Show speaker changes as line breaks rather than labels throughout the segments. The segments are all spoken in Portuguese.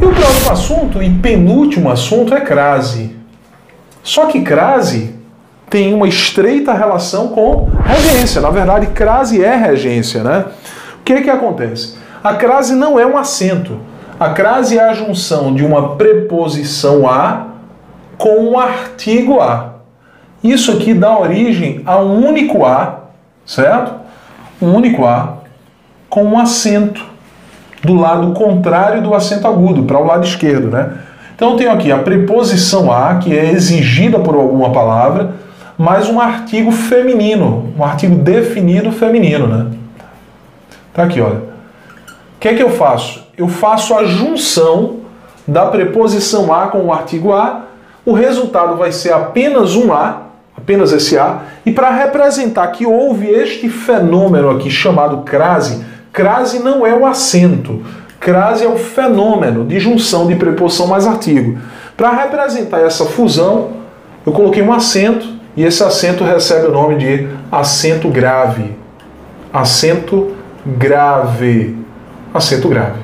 E o próximo assunto, e penúltimo assunto, é crase. Só que crase tem uma estreita relação com regência. Na verdade, crase é regência, né? O que acontece? A crase não é um acento. A crase é a junção de uma preposição a com um artigo a. Isso aqui dá origem a um único a, certo? Um único a com um acento do lado contrário do acento agudo, para o lado esquerdo, né? Então eu tenho aqui a preposição a, que é exigida por alguma palavra, mais um artigo feminino, um artigo definido feminino, né? Tá aqui, olha. O que é que eu faço? Eu faço a junção da preposição a com o artigo a, o resultado vai ser apenas um a, apenas esse a, e para representar que houve este fenômeno aqui chamado crase, crase não é o acento, crase é o fenômeno de junção de preposição mais artigo. Para representar essa fusão, eu coloquei um acento, e esse acento recebe o nome de acento grave. Acento grave. Acento grave.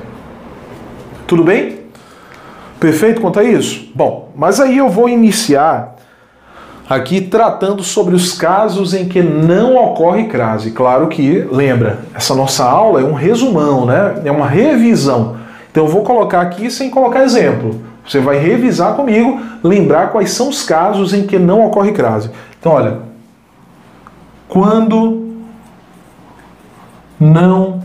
Tudo bem? Perfeito quanto a isso? Bom, mas aí eu vou iniciar aqui tratando sobre os casos em que não ocorre crase. Claro que, lembra, essa nossa aula é um resumão, né? É uma revisão. Então eu vou colocar aqui sem colocar exemplo. Você vai revisar comigo, lembrar quais são os casos em que não ocorre crase. Então, olha, quando não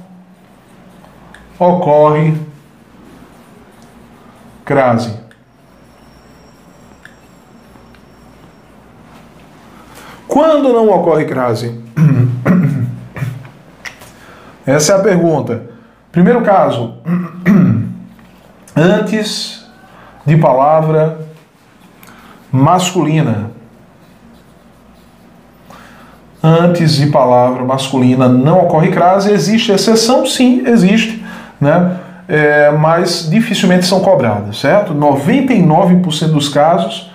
ocorre crase. Quando não ocorre crase? Essa é a pergunta. Primeiro caso, antes de palavra masculina. Antes de palavra masculina não ocorre crase. Existe exceção? Sim, existe, né? Mas dificilmente são cobradas, certo? 99% dos casos,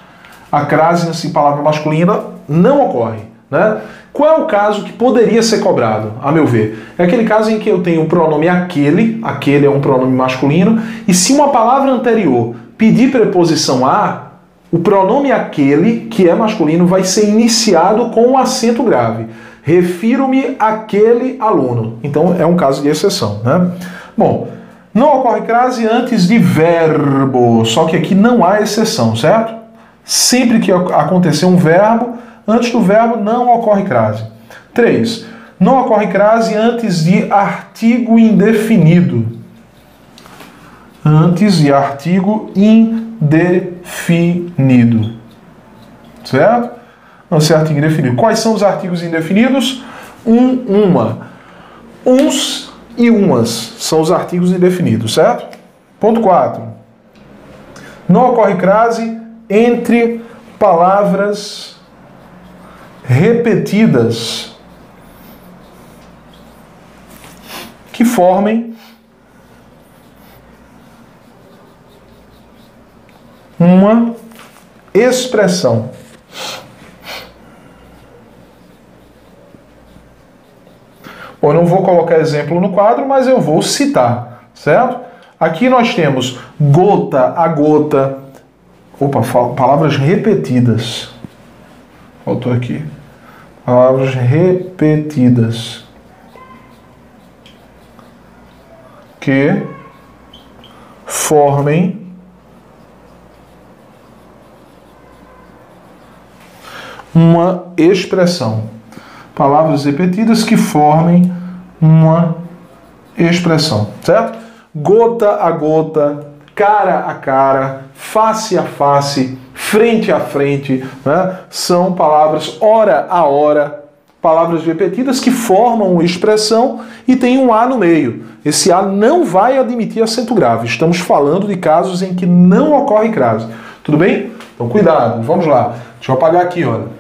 a crase antes de palavra masculina não ocorre, né? Qual é o caso que poderia ser cobrado, a meu ver? É aquele caso em que eu tenho o pronome aquele, aquele é um pronome masculino, e se uma palavra anterior pedir preposição a, o pronome aquele, que é masculino, vai ser iniciado com um acento grave. Refiro-me àquele aluno. Então é um caso de exceção, né? Bom, não ocorre crase antes de verbo, só que aqui não há exceção, certo? Sempre que acontecer um verbo, antes do verbo não ocorre crase. 3. Não ocorre crase antes de artigo indefinido. Antes de artigo indefinido. Certo? Antes de artigo indefinido. Quais são os artigos indefinidos? Uma. Uns e umas são os artigos indefinidos, certo? Ponto 4. Não ocorre crase entre palavras repetidas que formem uma expressão. Bom, eu não vou colocar exemplo no quadro, mas eu vou citar, certo? Aqui nós temos gota a gota. Opa, palavras repetidas. Faltou aqui. Palavras repetidas. Que formem uma expressão. Palavras repetidas que formem uma expressão, certo? Gota a gota, cara a cara, face a face, frente a frente, né? São palavras hora a hora, palavras repetidas que formam uma expressão e tem um A no meio. Esse A não vai admitir acento grave. Estamos falando de casos em que não ocorre crase. Tudo bem? Então cuidado, vamos lá. Deixa eu apagar aqui, olha.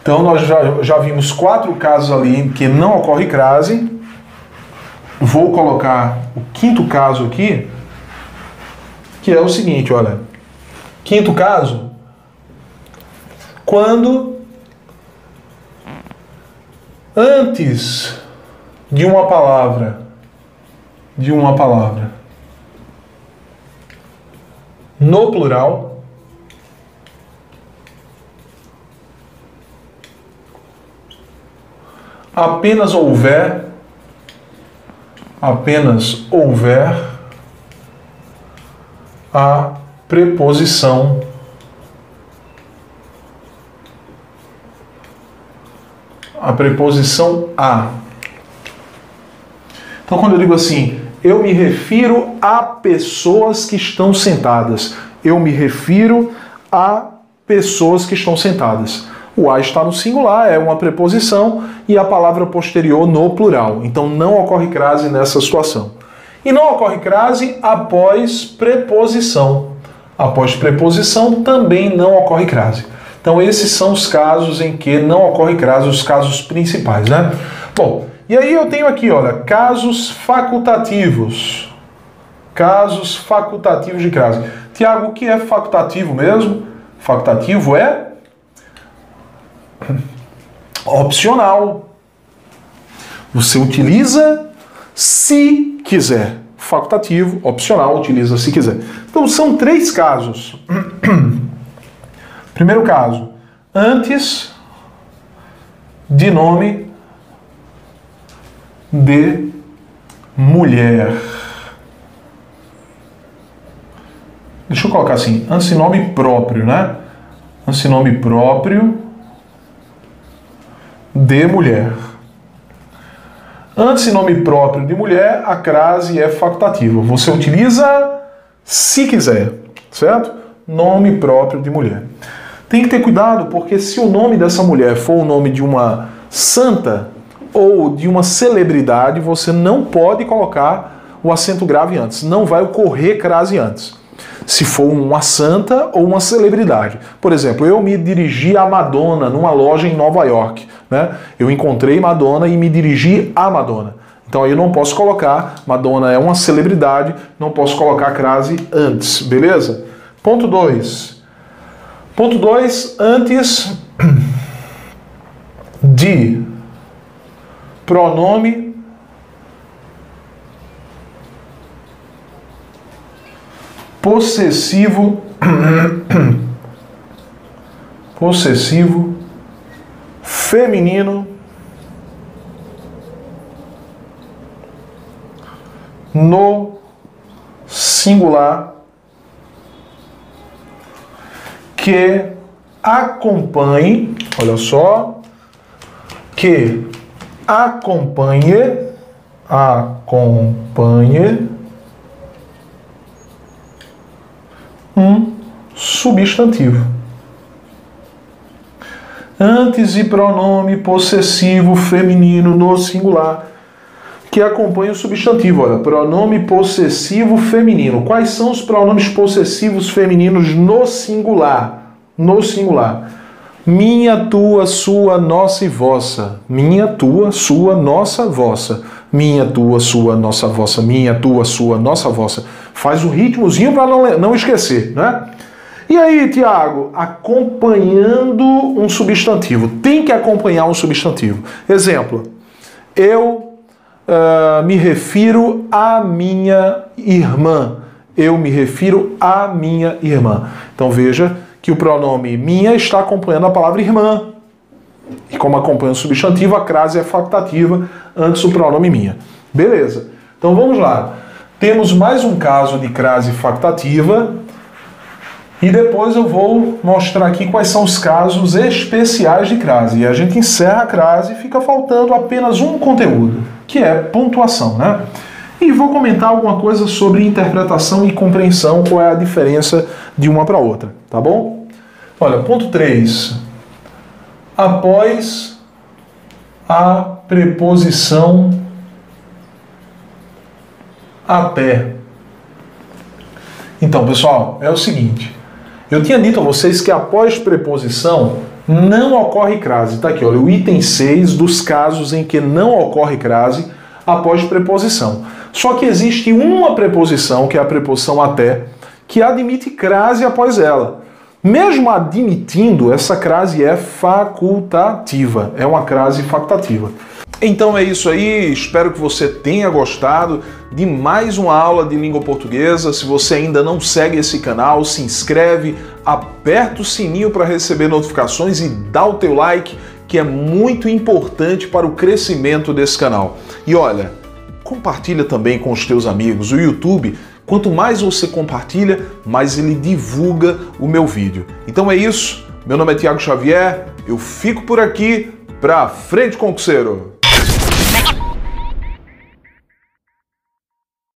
Então nós já vimos 4 casos ali em que não ocorre crase. Vou colocar o 5º caso aqui, que é o seguinte, olha. 5º caso, quando antes de uma palavra, no plural, apenas houver a preposição a. Então, quando eu digo assim, eu me refiro a pessoas que estão sentadas. Eu me refiro a pessoas que estão sentadas. O a está no singular, é uma preposição, e a palavra posterior no plural. Então não ocorre crase nessa situação. E não ocorre crase após preposição. Após preposição também não ocorre crase. Então esses são os casos em que não ocorre crase, os casos principais, né? Bom, e aí eu tenho aqui, olha, casos facultativos. Casos facultativos de crase. Tiago, o que é facultativo mesmo? Facultativo é opcional. Você utiliza se quiser. Facultativo, opcional, utiliza se quiser. Então são 3 casos. Primeiro caso, antes de nome de mulher. Deixa eu colocar assim, antes de nome próprio, né? Antes de nome próprio de mulher. Antes de nome próprio de mulher, a crase é facultativa. Você utiliza se quiser, certo? Nome próprio de mulher. Tem que ter cuidado, porque se o nome dessa mulher for o nome de uma santa ou de uma celebridade, você não pode colocar o acento grave antes. Não vai ocorrer crase antes. Se for uma santa ou uma celebridade. Por exemplo, eu me dirigi a Madonna numa loja em Nova York, né? Eu encontrei Madonna e me dirigi a Madonna. Então aí eu não posso colocar, Madonna é uma celebridade, não posso colocar a crase antes, beleza? Ponto 2. Ponto 2, antes de pronome possessivo feminino no singular que acompanhe, olha só, que acompanhe um substantivo. Antes de pronome possessivo feminino no singular que acompanha o substantivo. Olha, pronome possessivo feminino. Quais são os pronomes possessivos femininos no singular? No singular. Minha, tua, sua, nossa e vossa. Minha, tua, sua, nossa, vossa. Minha, tua, sua, nossa, vossa. Minha, tua, sua, nossa, vossa. Faz o ritmozinho para não esquecer, né? E aí, Tiago, acompanhando um substantivo. Tem que acompanhar um substantivo. Exemplo, eu me refiro à minha irmã. Eu me refiro à minha irmã. Então veja que o pronome minha está acompanhando a palavra irmã. E como acompanha o substantivo, a crase é facultativa antes do pronome minha. Beleza. Então vamos lá. Temos mais um caso de crase facultativa. E depois eu vou mostrar aqui quais são os casos especiais de crase. E a gente encerra a crase e fica faltando apenas um conteúdo, que é pontuação, né? E vou comentar alguma coisa sobre interpretação e compreensão, qual é a diferença de uma para outra, tá bom? Olha, ponto 3. Após a preposição até. Então, pessoal, é o seguinte. Eu tinha dito a vocês que após preposição não ocorre crase. Tá aqui, olha, o item 6 dos casos em que não ocorre crase após preposição. Só que existe uma preposição, que é a preposição até, que admite crase após ela. Mesmo admitindo, essa crase é facultativa. É uma crase facultativa. Então é isso aí, espero que você tenha gostado de mais uma aula de língua portuguesa. Se você ainda não segue esse canal, se inscreve, aperta o sininho para receber notificações e dá o teu like, que é muito importante para o crescimento desse canal. E olha, compartilha também com os teus amigos. O YouTube, quanto mais você compartilha, mais ele divulga o meu vídeo. Então é isso, meu nome é Thiago Xavier, eu fico por aqui, pra frente, concurseiro!